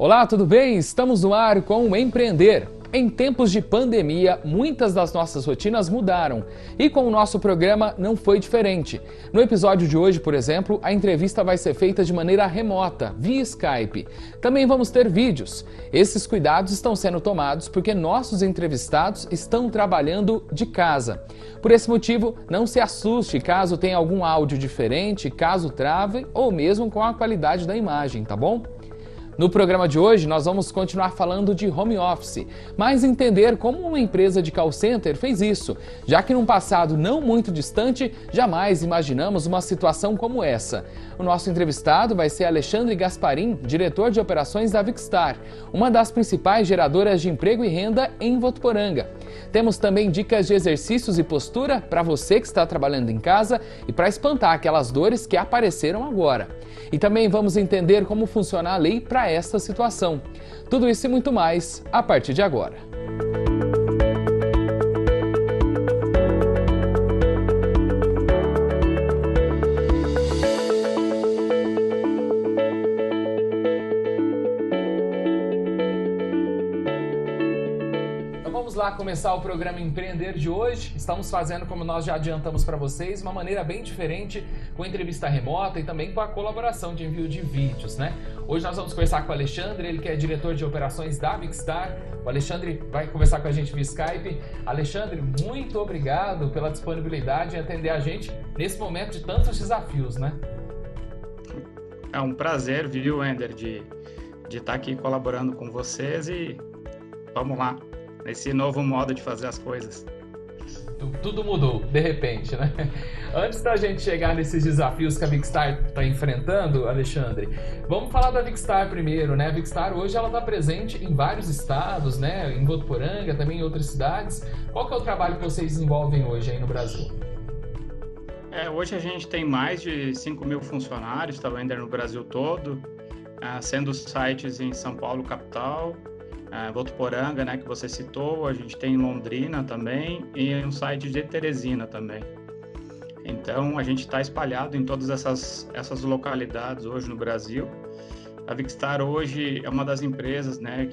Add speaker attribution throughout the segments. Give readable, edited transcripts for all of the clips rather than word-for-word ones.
Speaker 1: Olá, tudo bem? Estamos no ar com o Empreender. Em tempos de pandemia, muitas das nossas rotinas mudaram e com o nosso programa não foi diferente. No episódio de hoje, por exemplo, a entrevista vai ser feita de maneira remota, via Skype. Também vamos ter vídeos. Esses cuidados estão sendo tomados porque nossos entrevistados estão trabalhando de casa. Por esse motivo, não se assuste caso tenha algum áudio diferente, caso trave ou mesmo com a qualidade da imagem, tá bom? No programa de hoje, nós vamos continuar falando de home office, mas entender como uma empresa de call center fez isso, já que num passado não muito distante, jamais imaginamos uma situação como essa. O nosso entrevistado vai ser Alexandre Gasparim, diretor de operações da Vicstar, uma das principais geradoras de emprego e renda em Votuporanga. Temos também dicas de exercícios e postura para você que está trabalhando em casa e para espantar aquelas dores que apareceram agora. E também vamos entender como funciona a lei para esta situação. Tudo isso e muito mais a partir de agora. Vamos lá começar o programa Empreender de hoje. Estamos fazendo, como nós já adiantamos para vocês, uma maneira bem diferente, com entrevista remota e também com a colaboração de envio de vídeos, né? Hoje nós vamos conversar com o Alexandre, ele que é diretor de operações da Vicstar. O Alexandre vai conversar com a gente via Skype. Alexandre, muito obrigado pela disponibilidade em atender a gente nesse momento de tantos desafios, né?
Speaker 2: É um prazer, viu, Ender, de estar aqui colaborando com vocês e vamos lá. Esse novo modo de fazer as coisas.
Speaker 1: Tudo mudou, de repente, né? Antes da gente chegar nesses desafios que a Vicstar está enfrentando, Alexandre, vamos falar da Vicstar primeiro, né? A Vicstar hoje ela está presente em vários estados, né? Em Votuporanga, também em outras cidades. Qual que é o trabalho que vocês desenvolvem hoje aí no Brasil?
Speaker 2: Hoje a gente tem mais de 5 mil funcionários, tá vendo, no Brasil todo, sendo sites em São Paulo, capital, Votuporanga, né, que você citou, a gente tem em Londrina também e um site de Teresina também. Então, a gente está espalhado em todas essas localidades hoje no Brasil. A Vicstar hoje é uma das empresas, né,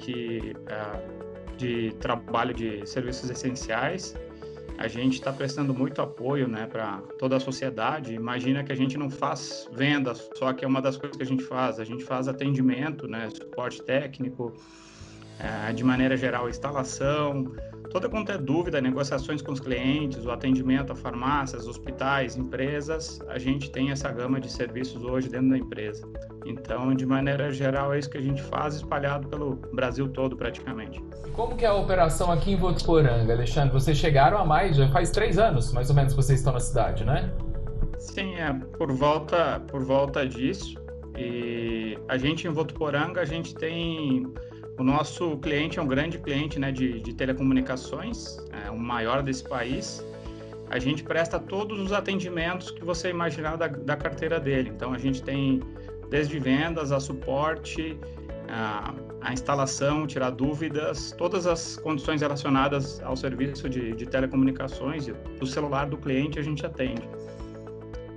Speaker 2: de trabalho de serviços essenciais. A gente está prestando muito apoio, né, para toda a sociedade. Imagina que a gente não faz vendas, só que é uma das coisas que a gente faz atendimento, né, suporte técnico, de maneira geral, instalação, toda quanto é dúvida, negociações com os clientes, o atendimento a farmácias, hospitais, empresas, a gente tem essa gama de serviços hoje dentro da empresa. Então, de maneira geral, é isso que a gente faz, espalhado pelo Brasil todo, praticamente.
Speaker 1: Como que é a operação aqui em Votuporanga, Alexandre? Vocês chegaram já faz 3 anos, mais ou menos, que vocês estão na cidade, né?
Speaker 2: Sim, por volta disso. E a gente em Votuporanga, a gente tem... O nosso cliente é um grande cliente, né, de telecomunicações, é o maior desse país. A gente presta todos os atendimentos que você imaginar da carteira dele. Então, a gente tem desde vendas, a suporte, a instalação, tirar dúvidas, todas as condições relacionadas ao serviço de telecomunicações, do celular do cliente a gente atende.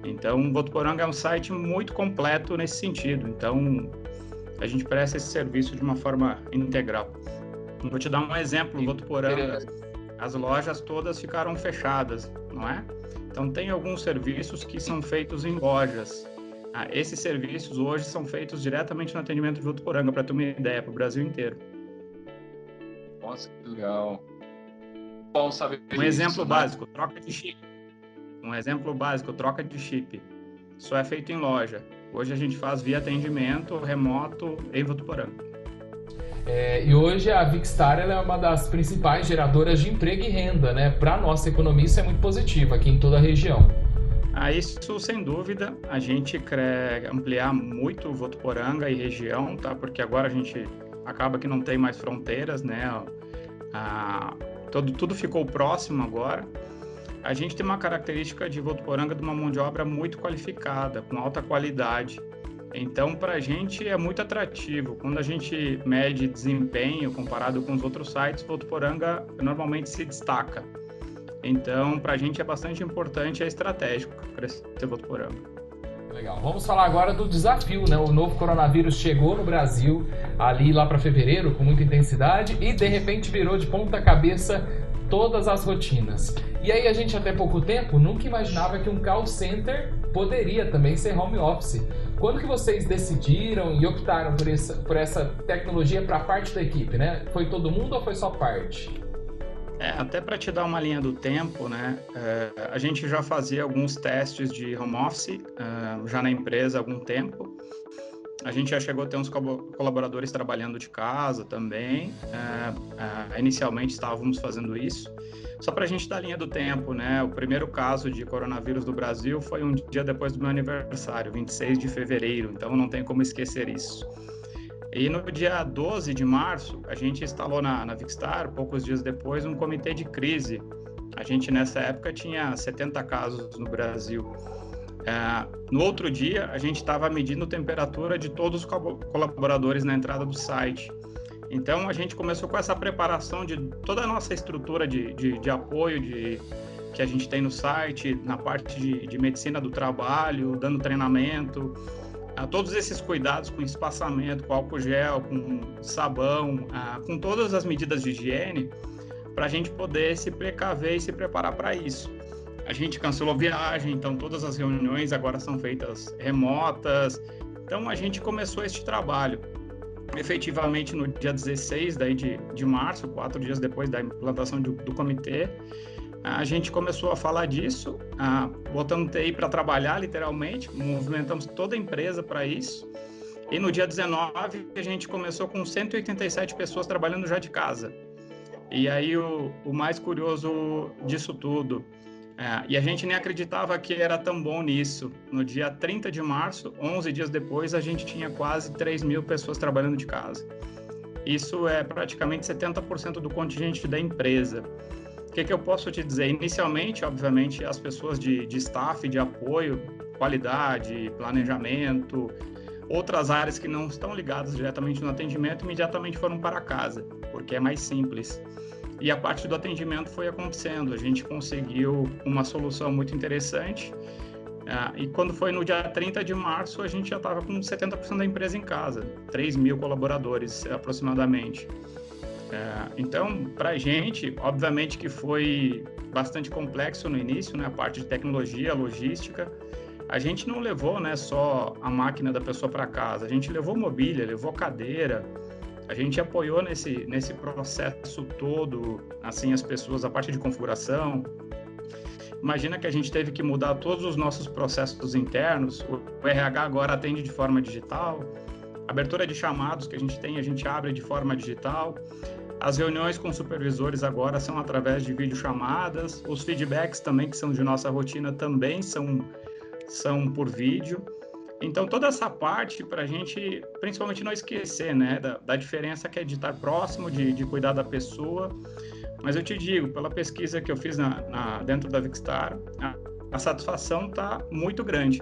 Speaker 2: Então, o Votuporanga é um site muito completo nesse sentido. Então, a gente presta esse serviço de uma forma integral. Vou te dar um exemplo, Votuporanga, as lojas todas ficaram fechadas, não é? Então, tem alguns serviços que são feitos em lojas. Esses serviços hoje são feitos diretamente no atendimento de Votuporanga, para ter uma ideia, para o Brasil inteiro.
Speaker 3: Nossa, que legal. Bom saber
Speaker 2: Um exemplo básico, troca de chip. Isso é feito em loja. Hoje a gente faz via atendimento remoto em Votuporanga.
Speaker 1: E hoje a Vicstar ela é uma das principais geradoras de emprego e renda, né? Para a nossa economia isso é muito positivo aqui em toda a região.
Speaker 2: Isso sem dúvida, a gente quer ampliar muito Votuporanga e região, tá? Porque agora a gente acaba que não tem mais fronteiras, né? Tudo ficou próximo agora. A gente tem uma característica de Votuporanga de uma mão de obra muito qualificada, com alta qualidade. Então, para a gente é muito atrativo. Quando a gente mede desempenho comparado com os outros sites, Votuporanga normalmente se destaca. Então, para a gente é bastante importante e é estratégico crescer Votuporanga.
Speaker 1: Legal. Vamos falar agora do desafio, né? O novo coronavírus chegou no Brasil ali lá para fevereiro com muita intensidade e de repente virou de ponta cabeça todas as rotinas. E aí a gente até pouco tempo nunca imaginava que um call center poderia também ser home office. Quando que vocês decidiram e optaram por essa tecnologia para parte da equipe, né? Foi todo mundo ou foi só parte?
Speaker 2: Até para te dar uma linha do tempo, né? A gente já fazia alguns testes de home office já na empresa há algum tempo. A gente já chegou a ter uns colaboradores trabalhando de casa também. Inicialmente estávamos fazendo isso. Só para a gente dar a linha do tempo, né? O primeiro caso de coronavírus no Brasil foi um dia depois do meu aniversário, 26 de fevereiro. Então não tem como esquecer isso. E no dia 12 de março, a gente instalou na Vicstar, poucos dias depois, um comitê de crise. A gente, nessa época, tinha 70 casos no Brasil. No outro dia, a gente estava medindo a temperatura de todos os colaboradores na entrada do site. Então, a gente começou com essa preparação de toda a nossa estrutura de apoio que a gente tem no site, na parte de medicina do trabalho, dando treinamento, todos esses cuidados com espaçamento, com álcool gel, com sabão, com todas as medidas de higiene, para a gente poder se precaver e se preparar para isso. A gente cancelou viagem, então todas as reuniões agora são feitas remotas. Então a gente começou este trabalho. Efetivamente no dia 16 de março, 4 dias depois da implantação do comitê, a gente começou a falar disso, botamos TI para trabalhar, literalmente, movimentamos toda a empresa para isso. E no dia 19, a gente começou com 187 pessoas trabalhando já de casa. E aí, o mais curioso disso tudo, e a gente nem acreditava que era tão bom nisso. No dia 30 de março, 11 dias depois, a gente tinha quase 3 mil pessoas trabalhando de casa. Isso é praticamente 70% do contingente da empresa. O que eu posso te dizer? Inicialmente, obviamente, as pessoas de staff, de apoio, qualidade, planejamento, outras áreas que não estão ligadas diretamente no atendimento, imediatamente foram para casa, porque é mais simples. E a parte do atendimento foi acontecendo, a gente conseguiu uma solução muito interessante, e quando foi no dia 30 de março, a gente já estava com 70% da empresa em casa, 3 mil colaboradores aproximadamente. Então, para a gente, obviamente que foi bastante complexo no início, né? A parte de tecnologia, logística. A gente não levou, né, só a máquina da pessoa para casa, a gente levou mobília, levou cadeira, a gente apoiou nesse processo todo, assim, as pessoas, a parte de configuração. Imagina que a gente teve que mudar todos os nossos processos internos, o RH agora atende de forma digital, a abertura de chamados que a gente abre de forma digital. As reuniões com supervisores agora são através de videochamadas. Os feedbacks também, que são de nossa rotina, também são por vídeo. Então, toda essa parte para a gente, principalmente não esquecer, né, da diferença que é de estar próximo, de cuidar da pessoa. Mas eu te digo, pela pesquisa que eu fiz dentro da Vicstar, a satisfação está muito grande.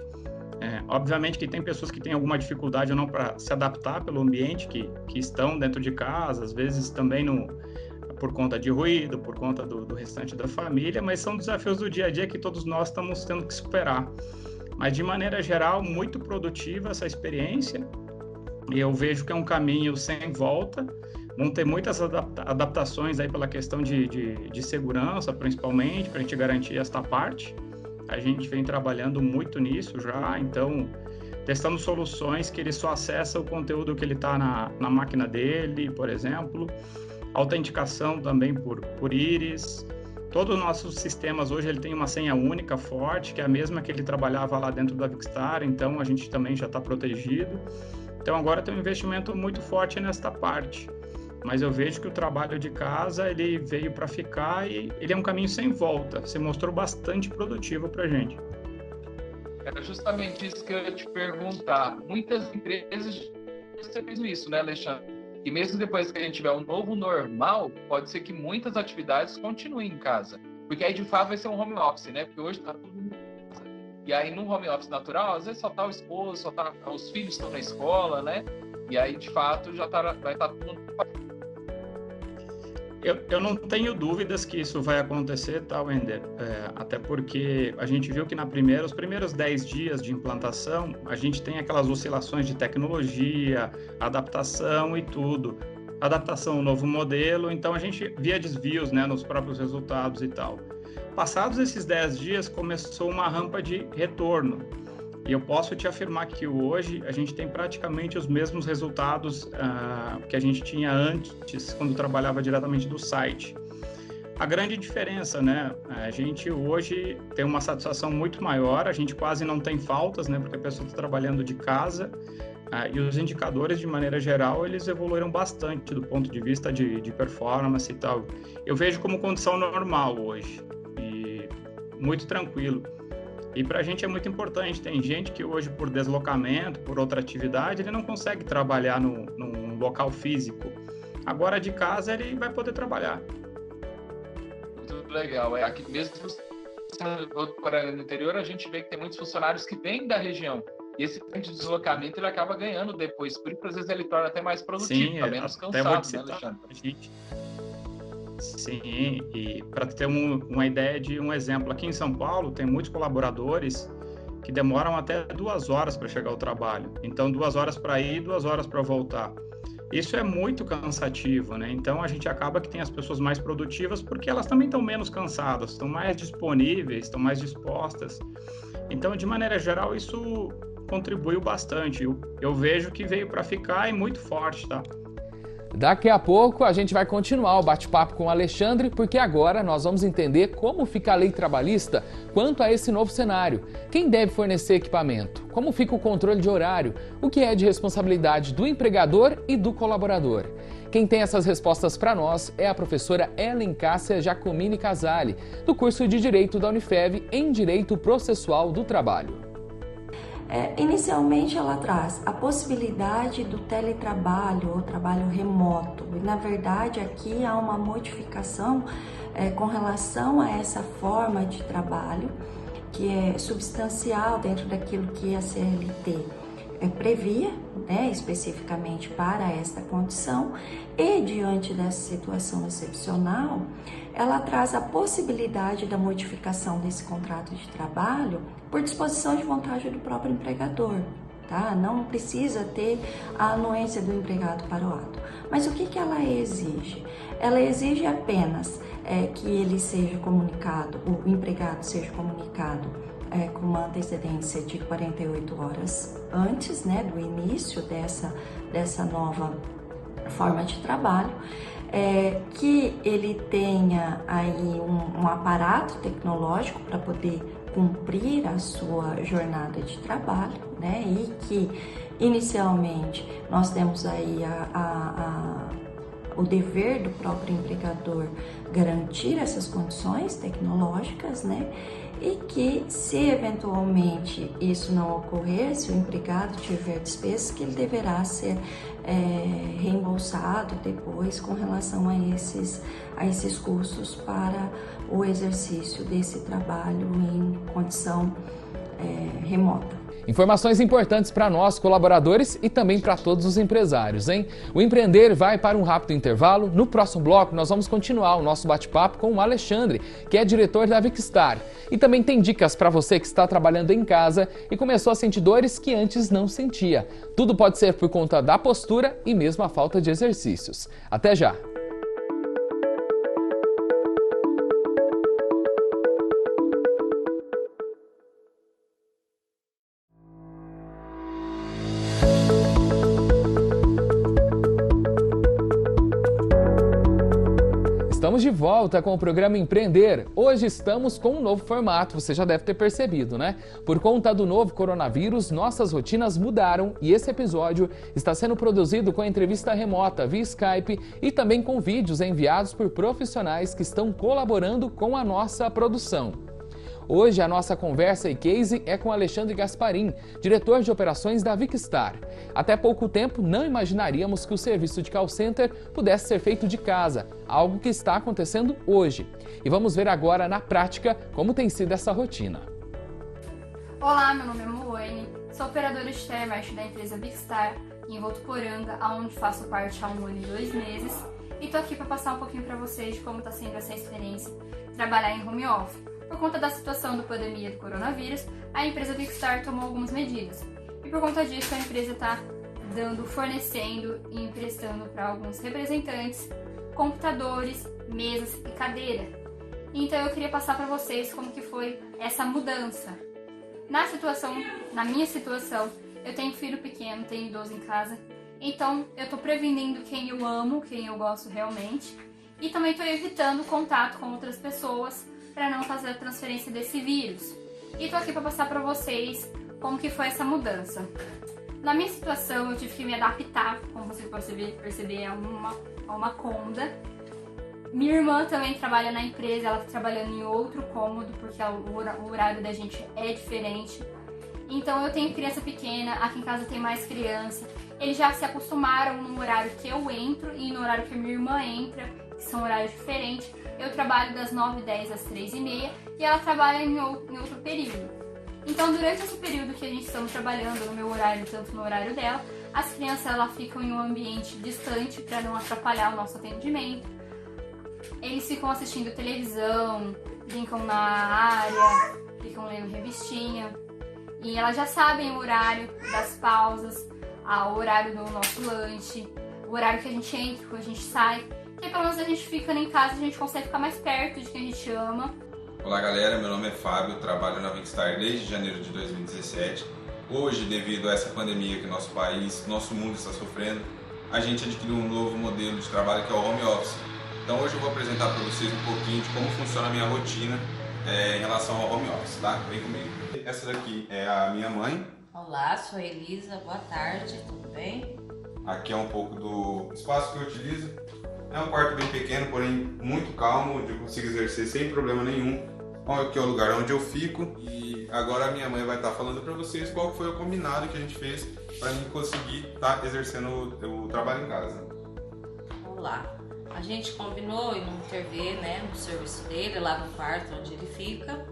Speaker 2: Obviamente que tem pessoas que têm alguma dificuldade ou não para se adaptar pelo ambiente que estão dentro de casa, às vezes também por conta de ruído, por conta do restante da família, mas são desafios do dia a dia que todos nós estamos tendo que superar. Mas, de maneira geral, muito produtiva essa experiência, e eu vejo que é um caminho sem volta. Vão ter muitas adaptações aí pela questão de segurança, principalmente, para a gente garantir esta parte. A gente vem trabalhando muito nisso já, então testando soluções que ele só acessa o conteúdo que ele está na máquina dele, por exemplo. Autenticação também por íris. Todos os nossos sistemas hoje ele tem uma senha única, forte, que é a mesma que ele trabalhava lá dentro da Vicstar, então a gente também já está protegido. Então agora tem um investimento muito forte nesta parte. Mas eu vejo que o trabalho de casa, ele veio para ficar e ele é um caminho sem volta. Se mostrou bastante produtivo para a gente.
Speaker 3: Era justamente isso que eu ia te perguntar. Muitas empresas já fizeram isso, né, Alexandre? E mesmo depois que a gente tiver um novo normal, pode ser que muitas atividades continuem em casa. Porque aí, de fato, vai ser um home office, né? Porque hoje está tudo em casa. E aí, num home office natural, às vezes só está o esposo, os filhos estão na escola, né? E aí, de fato, vai estar tudo...
Speaker 2: Eu não tenho dúvidas que isso vai acontecer, tá, Wender? Até porque a gente viu que os primeiros 10 dias de implantação, a gente tem aquelas oscilações de tecnologia, adaptação e tudo. Adaptação ao novo modelo, então a gente via desvios, né, nos próprios resultados e tal. Passados esses 10 dias, começou uma rampa de retorno. E eu posso te afirmar que hoje a gente tem praticamente os mesmos resultados que a gente tinha antes, quando trabalhava diretamente do site. A grande diferença, né? A gente hoje tem uma satisfação muito maior, a gente quase não tem faltas, né? Porque a pessoa está trabalhando de casa, e os indicadores, de maneira geral, eles evoluíram bastante do ponto de vista de performance e tal. Eu vejo como condição normal hoje, e muito tranquilo. E para a gente é muito importante, tem gente que hoje, por deslocamento, por outra atividade, ele não consegue trabalhar num local físico. Agora, de casa, ele vai poder trabalhar.
Speaker 3: Muito legal. Aqui mesmo no interior, a gente vê que tem muitos funcionários que vêm da região. E esse tempo de deslocamento, ele acaba ganhando depois. Por isso, às vezes, ele torna até mais produtivo,
Speaker 2: Sim,
Speaker 3: tá menos cansado, né, Alexandre?
Speaker 2: Sim, e para ter uma ideia de um exemplo, aqui em São Paulo tem muitos colaboradores que demoram até 2 horas para chegar ao trabalho. Então, 2 horas para ir, 2 horas para voltar. Isso é muito cansativo, né? Então, a gente acaba que tem as pessoas mais produtivas porque elas também estão menos cansadas, estão mais disponíveis, estão mais dispostas. Então, de maneira geral, isso contribuiu bastante. Eu vejo que veio para ficar e muito forte, tá?
Speaker 1: Daqui a pouco a gente vai continuar o bate-papo com o Alexandre, porque agora nós vamos entender como fica a lei trabalhista quanto a esse novo cenário. Quem deve fornecer equipamento? Como fica o controle de horário? O que é de responsabilidade do empregador e do colaborador? Quem tem essas respostas para nós é a professora Ellen Cássia Giacomini Casali, do curso de Direito da Unifev em Direito Processual do Trabalho.
Speaker 4: Inicialmente ela traz a possibilidade do teletrabalho ou trabalho remoto. E, na verdade, aqui há uma modificação com relação a essa forma de trabalho, que é substancial dentro daquilo que a CLT previa, né, especificamente para esta condição, e diante dessa situação excepcional, ela traz a possibilidade da modificação desse contrato de trabalho por disposição de vontade do próprio empregador, tá? Não precisa ter a anuência do empregado para o ato. Mas o que ela exige? Ela exige apenas que ele seja comunicado, o empregado seja comunicado com uma antecedência de 48 horas antes, né, do início dessa nova forma de trabalho, que ele tenha aí um aparato tecnológico para poder cumprir a sua jornada de trabalho, né, e que inicialmente nós temos aí o dever do próprio empregador garantir essas condições tecnológicas, né? E que, se eventualmente isso não ocorrer, se o empregado tiver despesas, que ele deverá ser reembolsado depois com relação a esses custos para o exercício desse trabalho em condição remota.
Speaker 1: Informações importantes para nós, colaboradores, e também para todos os empresários, hein? O Empreender vai para um rápido intervalo. No próximo bloco, nós vamos continuar o nosso bate-papo com o Alexandre, que é diretor da Vicstar. E também tem dicas para você que está trabalhando em casa e começou a sentir dores que antes não sentia. Tudo pode ser por conta da postura e mesmo a falta de exercícios. Até já! Estamos de volta com o programa Empreender. Hoje estamos com um novo formato, você já deve ter percebido, né? Por conta do novo coronavírus, nossas rotinas mudaram e esse episódio está sendo produzido com entrevista remota via Skype e também com vídeos enviados por profissionais que estão colaborando com a nossa produção. Hoje a nossa conversa e case é com Alexandre Gasparim, diretor de operações da Vicstar. Até pouco tempo não imaginaríamos que o serviço de call center pudesse ser feito de casa, algo que está acontecendo hoje. E vamos ver agora na prática como tem sido essa rotina.
Speaker 5: Olá, meu nome é Moane, sou operadora de telemárketing da empresa Vicstar. em Votuporanga, onde faço parte há 1 ano e 2 meses. E tô aqui para passar um pouquinho para vocês de como está sendo essa experiência trabalhar em home office. Por conta da situação da pandemia do coronavírus, a empresa Vicstar tomou algumas medidas. E por conta disso, a empresa está fornecendo e emprestando para alguns representantes computadores, mesas e cadeira. Então eu queria passar para vocês como que foi essa mudança. Na minha situação, eu tenho filho pequeno, tenho idoso em casa, então eu estou prevenindo quem eu amo, quem eu gosto realmente, e também estou evitando contato com outras pessoas para não fazer a transferência desse vírus. E estou aqui para passar para vocês como que foi essa mudança. Na minha situação, eu tive que me adaptar, como você pode perceber, a uma conda. Minha irmã também trabalha na empresa, ela está trabalhando em outro cômodo, porque o horário da gente é diferente. Então eu tenho criança pequena, aqui em casa tem mais criança. Eles já se acostumaram no horário que eu entro e no horário que minha irmã entra, que são horários diferentes. Eu trabalho das 9h10 às 3h30 e ela trabalha em outro período. Então, durante esse período que a gente estamos trabalhando, no meu horário, tanto no horário dela, as crianças elas ficam em um ambiente distante para não atrapalhar o nosso atendimento. Eles ficam assistindo televisão, brincam na área, ficam lendo revistinha. E elas já sabem o horário das pausas, o horário do nosso lanche, o horário que a gente entra, que a gente sai. Porque pelo menos a gente ficando em casa, a gente consegue ficar mais perto de quem a gente ama.
Speaker 6: Olá galera, meu nome é Fábio, trabalho na Vicstar desde janeiro de 2017. Hoje, devido a essa pandemia que nosso país, nosso mundo está sofrendo, a gente adquiriu um novo modelo de trabalho que é o home office. Então hoje eu vou apresentar para vocês um pouquinho de como funciona a minha rotina em relação ao home office, tá? Vem comigo. Essa daqui é a minha mãe.
Speaker 7: Olá, sou a Elisa, boa tarde, tudo bem?
Speaker 6: Aqui é um pouco do espaço que eu utilizo. É um quarto bem pequeno, porém muito calmo, onde eu consigo exercer sem problema nenhum. Aqui é o lugar onde eu fico e agora a minha mãe vai estar falando para vocês qual foi o combinado que a gente fez para mim conseguir estar exercendo o trabalho em casa.
Speaker 7: Vamos lá. A gente combinou em não intervir, no serviço dele, lá no quarto onde ele fica.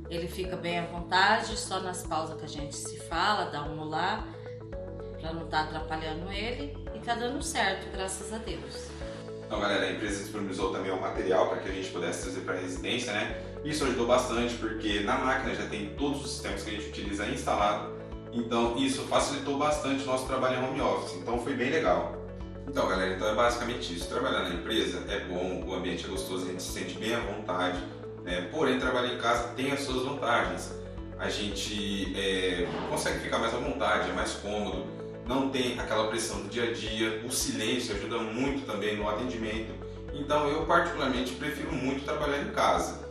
Speaker 7: Ele fica bem à vontade, só nas pausas que a gente se fala, dá um olá, para não estar atrapalhando ele. E tá dando certo, graças a Deus.
Speaker 6: Então galera, a empresa disponibilizou também o material para que a gente pudesse trazer para a residência, Isso ajudou bastante porque na máquina já tem todos os sistemas que a gente utiliza instalado. Então isso facilitou bastante o nosso trabalho em home office, então foi bem legal. Então galera, então é basicamente isso. Trabalhar na empresa é bom, o ambiente é gostoso, a gente se sente bem à vontade. Porém, trabalhar em casa tem as suas vantagens. A gente consegue ficar mais à vontade, é mais cômodo. Não tem aquela pressão do dia a dia, o silêncio ajuda muito também no atendimento. Então eu particularmente prefiro muito trabalhar em casa.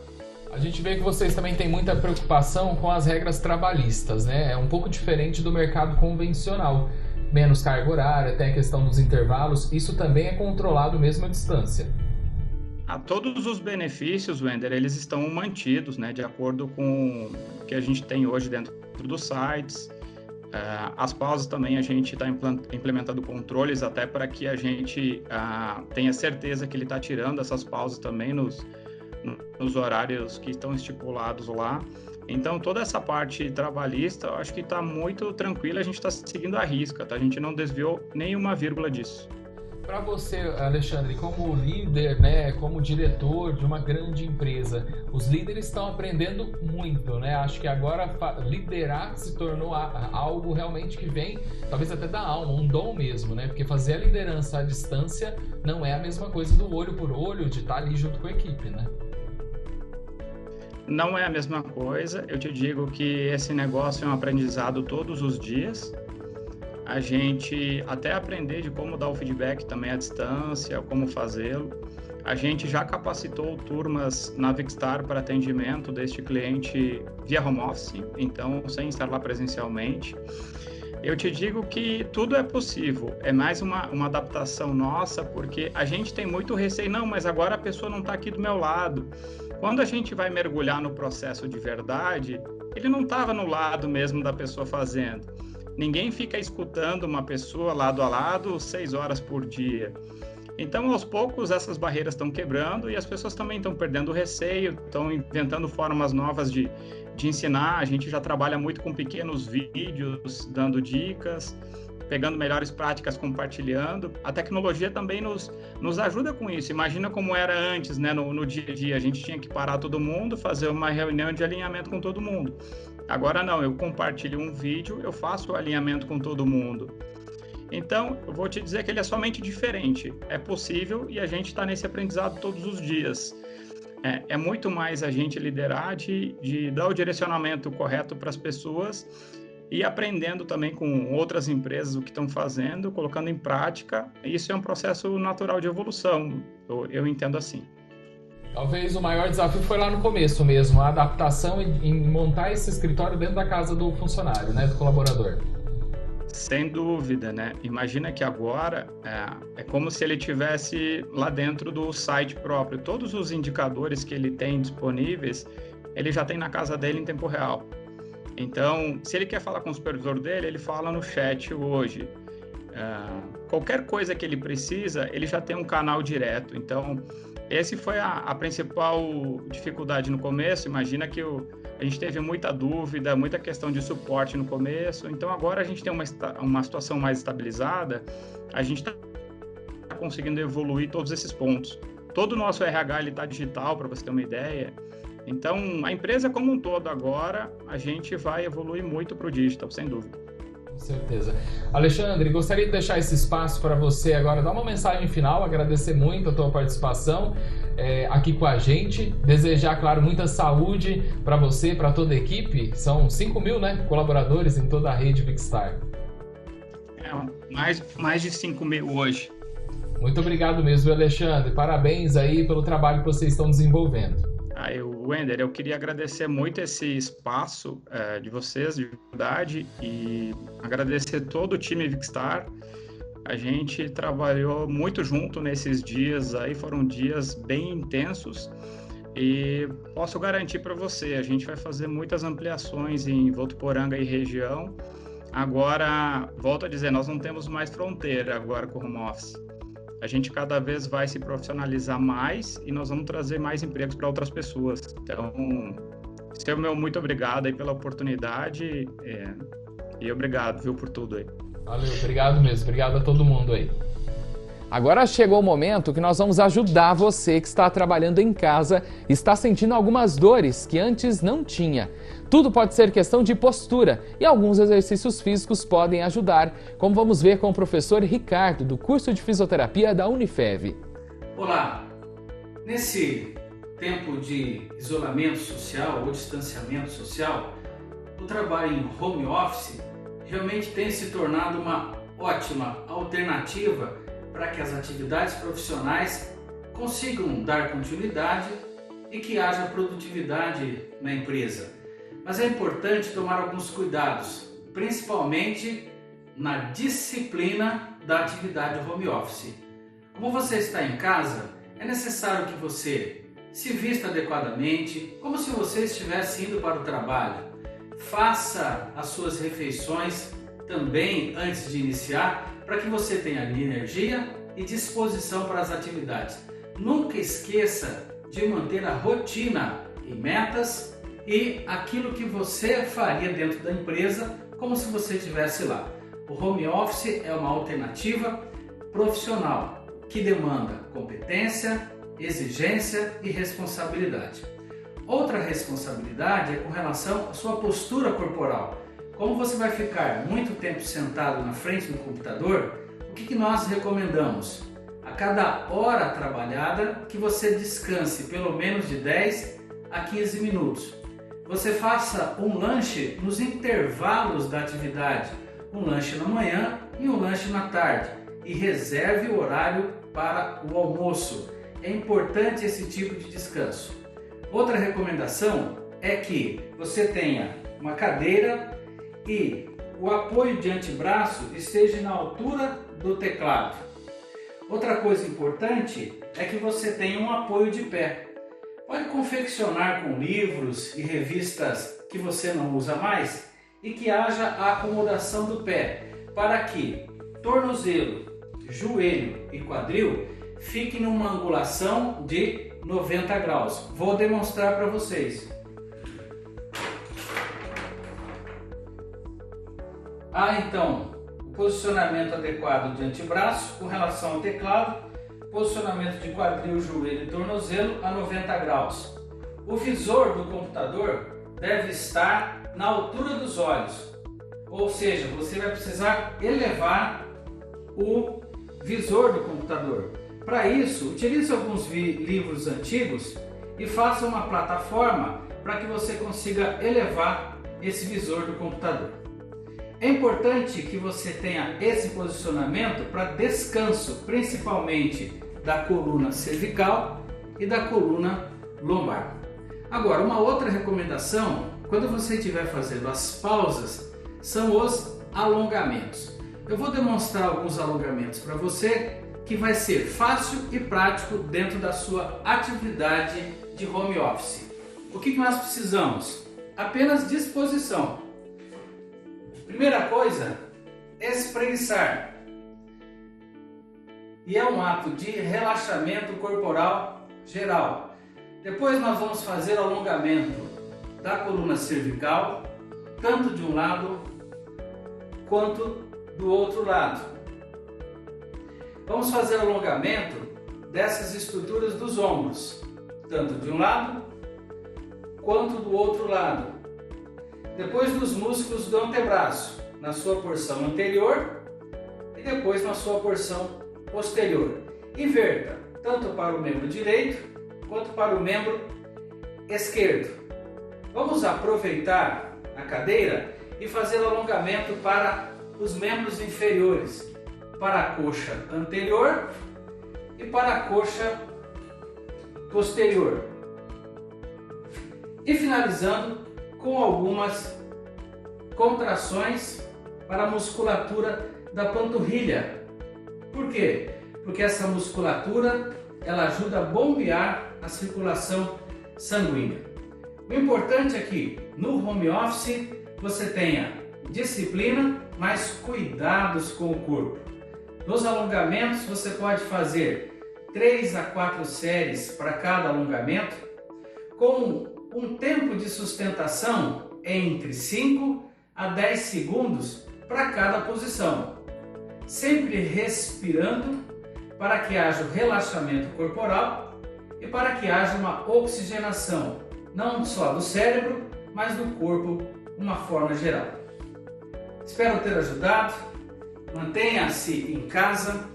Speaker 1: A gente vê que vocês também têm muita preocupação com as regras trabalhistas, É um pouco diferente do mercado convencional. Menos carga horária, até a questão dos intervalos, isso também é controlado mesmo à distância.
Speaker 2: Todos os benefícios, Wender, eles estão mantidos, de acordo com o que a gente tem hoje dentro dos sites. As pausas também a gente está implementando controles até para que a gente tenha certeza que ele está tirando essas pausas também nos horários que estão estipulados lá. Então toda essa parte trabalhista eu acho que está muito tranquila, a gente está seguindo a risca, tá? A gente não desviou nenhuma vírgula disso.
Speaker 1: Para você, Alexandre, como líder, como diretor de uma grande empresa, os líderes estão aprendendo muito, Acho que agora liderar se tornou algo realmente que vem, talvez até da alma, um dom mesmo, Porque fazer a liderança à distância não é a mesma coisa do olho por olho, de estar ali junto com a equipe,
Speaker 2: Não é a mesma coisa, eu te digo que esse negócio é um aprendizado todos os dias. A gente até aprender de como dar o feedback também à distância, como fazê-lo. A gente já capacitou turmas na Vicstar para atendimento deste cliente via home office, então sem estar lá presencialmente. Eu te digo que tudo é possível, é mais uma adaptação nossa, porque a gente tem muito receio, não, mas agora a pessoa não está aqui do meu lado. Quando a gente vai mergulhar no processo de verdade, ele não estava no lado mesmo da pessoa fazendo. Ninguém fica escutando uma pessoa lado a lado 6 horas por dia. Então, aos poucos, essas barreiras estão quebrando e as pessoas também estão perdendo o receio, estão inventando formas novas de ensinar. A gente já trabalha muito com pequenos vídeos, dando dicas. pegando melhores práticas, compartilhando. A tecnologia também nos ajuda com isso. Imagina como era antes, né? No dia a dia, a gente tinha que parar todo mundo, fazer uma reunião de alinhamento com todo mundo. Agora não, eu compartilho um vídeo, eu faço o alinhamento com todo mundo. Então, eu vou te dizer que ele é somente diferente. É possível e a gente está nesse aprendizado todos os dias. É muito mais a gente liderar, de dar o direcionamento correto para as pessoas e aprendendo também com outras empresas o que estão fazendo, colocando em prática. Isso é um processo natural de evolução, eu entendo assim.
Speaker 1: Talvez o maior desafio foi lá no começo mesmo, a adaptação em montar esse escritório dentro da casa do funcionário, né, do colaborador.
Speaker 2: Sem dúvida, né? Imagina que agora é como se ele tivesse lá dentro do site próprio. Todos os indicadores que ele tem disponíveis, ele já tem na casa dele em tempo real. Então, se ele quer falar com o supervisor dele, ele fala no chat hoje. Qualquer coisa que ele precisa, ele já tem um canal direto. Então, esse foi a principal dificuldade no começo. Imagina que a gente teve muita dúvida, muita questão de suporte no começo. Então, agora a gente tem uma situação mais estabilizada, a gente está conseguindo evoluir todos esses pontos. Todo o nosso RH está digital, para você ter uma ideia. Então, a empresa como um todo agora, a gente vai evoluir muito para o digital, sem dúvida.
Speaker 1: Com certeza. Alexandre, gostaria de deixar esse espaço para você agora, dar uma mensagem final, agradecer muito a tua participação aqui com a gente, desejar, claro, muita saúde para você, para toda a equipe. São 5.000, né, colaboradores em toda a rede Vicstar.
Speaker 2: Mais de 5.000 hoje.
Speaker 1: Muito obrigado mesmo, Alexandre. Parabéns aí pelo trabalho que vocês estão desenvolvendo.
Speaker 2: Wender, eu queria agradecer muito esse espaço de vocês, de verdade, e agradecer todo o time Vicstar. A gente trabalhou muito junto nesses dias aí, foram dias bem intensos, e posso garantir para você, a gente vai fazer muitas ampliações em Votuporanga e região. Agora, volto a dizer, nós não temos mais fronteira agora com o home office. A gente cada vez vai se profissionalizar mais e nós vamos trazer mais empregos para outras pessoas. Então, seu meu muito obrigado aí pela oportunidade e obrigado, viu, por tudo aí.
Speaker 1: Valeu, obrigado mesmo, obrigado a todo mundo aí. Agora chegou o momento que nós vamos ajudar você que está trabalhando em casa e está sentindo algumas dores que antes não tinha. Tudo pode ser questão de postura e alguns exercícios físicos podem ajudar, como vamos ver com o professor Ricardo, do curso de fisioterapia da Unifev.
Speaker 8: Olá! Nesse tempo de isolamento social ou distanciamento social, o trabalho em home office realmente tem se tornado uma ótima alternativa para que as atividades profissionais consigam dar continuidade e que haja produtividade na empresa. Mas é importante tomar alguns cuidados, principalmente na disciplina da atividade home office. Como você está em casa, é necessário que você se vista adequadamente, como se você estivesse indo para o trabalho. Faça as suas refeições também antes de iniciar, para que você tenha energia e disposição para as atividades. Nunca esqueça de manter a rotina e metas e aquilo que você faria dentro da empresa, como se você estivesse lá. O home office é uma alternativa profissional que demanda competência, exigência e responsabilidade. Outra responsabilidade é com relação à sua postura corporal. Como você vai ficar muito tempo sentado na frente do computador, o que nós recomendamos? A cada hora trabalhada, que você descanse pelo menos de 10 a 15 minutos. Você faça um lanche nos intervalos da atividade, um lanche na manhã e um lanche na tarde, e reserve o horário para o almoço. É importante esse tipo de descanso. Outra recomendação é que você tenha uma cadeira e o apoio de antebraço esteja na altura do teclado. Outra coisa importante é que você tenha um apoio de pé. Pode confeccionar com livros e revistas que você não usa mais e que haja a acomodação do pé, para que tornozelo, joelho e quadril fiquem numa angulação de 90 graus. Vou demonstrar para vocês. Então, o posicionamento adequado de antebraço com relação ao teclado, posicionamento de quadril, joelho e tornozelo a 90 graus. O visor do computador deve estar na altura dos olhos, ou seja, você vai precisar elevar o visor do computador. Para isso, utilize alguns livros antigos e faça uma plataforma para que você consiga elevar esse visor do computador. É importante que você tenha esse posicionamento para descanso, principalmente da coluna cervical e da coluna lombar. Agora, uma outra recomendação, quando você estiver fazendo as pausas, são os alongamentos. Eu vou demonstrar alguns alongamentos para você que vai ser fácil e prático dentro da sua atividade de home office. O que nós precisamos? Apenas disposição. Primeira coisa, espreguiçar. E é um ato de relaxamento corporal geral. Depois nós vamos fazer alongamento da coluna cervical, tanto de um lado quanto do outro lado. Vamos fazer alongamento dessas estruturas dos ombros, tanto de um lado quanto do outro lado. Depois dos músculos do antebraço, na sua porção anterior e depois na sua porção posterior. Inverta, tanto para o membro direito quanto para o membro esquerdo. Vamos aproveitar a cadeira e fazer alongamento para os membros inferiores, para a coxa anterior e para a coxa posterior. E finalizando com algumas contrações para a musculatura da panturrilha. Por quê? Porque essa musculatura ela ajuda a bombear a circulação sanguínea. O importante é que no home office você tenha disciplina, mas cuidados com o corpo. Nos alongamentos você pode fazer 3 a 4 séries para cada alongamento, com um tempo de sustentação entre 5 a 10 segundos para cada posição, sempre respirando para que haja o relaxamento corporal e para que haja uma oxigenação, não só do cérebro, mas do corpo de uma forma geral. Espero ter ajudado. Mantenha-se em casa,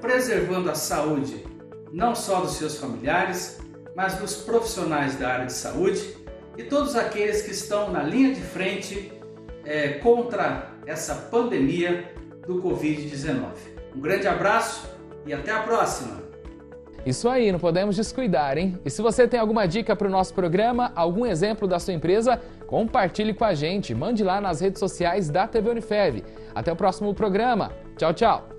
Speaker 8: preservando a saúde não só dos seus familiares, mas dos profissionais da área de saúde e todos aqueles que estão na linha de frente contra essa pandemia do Covid-19. Um grande abraço e até a próxima!
Speaker 1: Isso aí, não podemos descuidar, hein? E se você tem alguma dica para o nosso programa, algum exemplo da sua empresa, compartilhe com a gente. Mande lá nas redes sociais da TV Unifev. Até o próximo programa. Tchau, tchau!